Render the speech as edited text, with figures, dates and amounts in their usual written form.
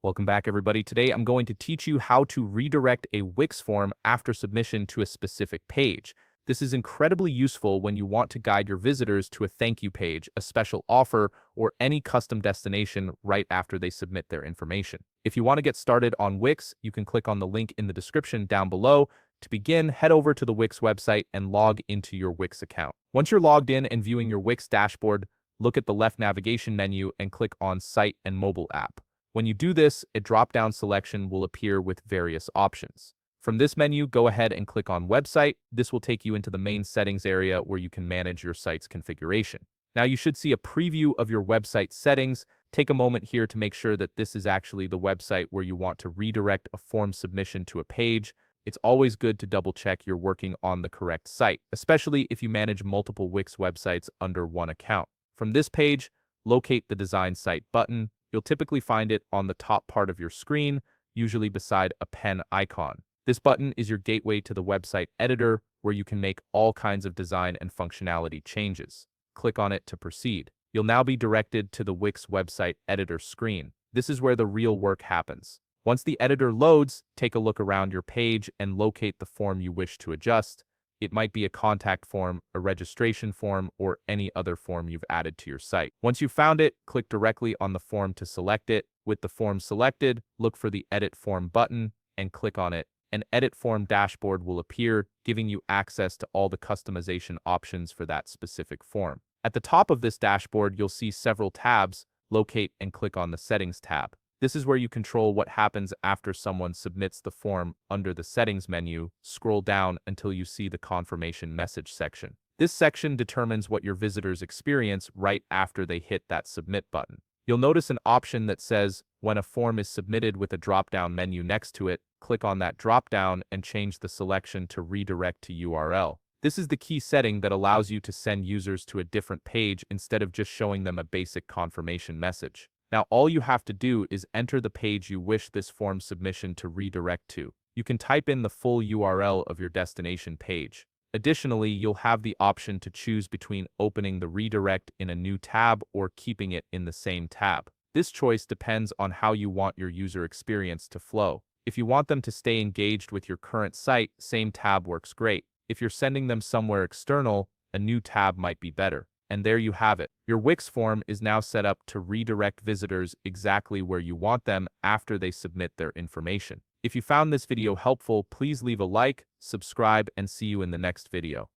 Welcome back, everybody. Today, I'm going to teach you how to redirect a Wix form after submission to a specific page. This is incredibly useful when you want to guide your visitors to a thank you page, a special offer, or any custom destination right after they submit their information. If you want to get started on Wix, you can click on the link in the description down below. To begin, head over to the Wix website and log into your Wix account. Once you're logged in and viewing your Wix dashboard, look at the left navigation menu and click on Site and Mobile App. When you do this, a drop-down selection will appear with various options. From this menu, go ahead and click on Website. This will take you into the main settings area where you can manage your site's configuration. Now you should see a preview of your website settings. Take a moment here to make sure that this is actually the website where you want to redirect a form submission to a page. It's always good to double check you're working on the correct site, especially if you manage multiple Wix websites under one account. From this page, locate the Design Site button. You'll typically find it on the top part of your screen, usually beside a pen icon. This button is your gateway to the website editor, where you can make all kinds of design and functionality changes. Click on it to proceed. You'll now be directed to the Wix website editor screen. This is where the real work happens. Once the editor loads, take a look around your page and locate the form you wish to adjust. It might be a contact form, a registration form, or any other form you've added to your site. Once you've found it, click directly on the form to select it. With the form selected, look for the Edit Form button and click on it. An Edit Form dashboard will appear, giving you access to all the customization options for that specific form. At the top of this dashboard, you'll see several tabs. Locate and click on the Settings tab. This is where you control what happens after someone submits the form. Under the Settings menu, scroll down until you see the Confirmation Message section. This section determines what your visitors experience right after they hit that Submit button. You'll notice an option that says, when a form is submitted with a drop-down menu next to it, click on that drop-down and change the selection to Redirect to URL. This is the key setting that allows you to send users to a different page instead of just showing them a basic confirmation message. Now, all you have to do is enter the page you wish this form submission to redirect to. You can type in the full URL of your destination page. Additionally, you'll have the option to choose between opening the redirect in a new tab or keeping it in the same tab. This choice depends on how you want your user experience to flow. If you want them to stay engaged with your current site, same tab works great. If you're sending them somewhere external, a new tab might be better. And there you have it. Your Wix form is now set up to redirect visitors exactly where you want them after they submit their information. If you found this video helpful, please leave a like, subscribe, and see you in the next video.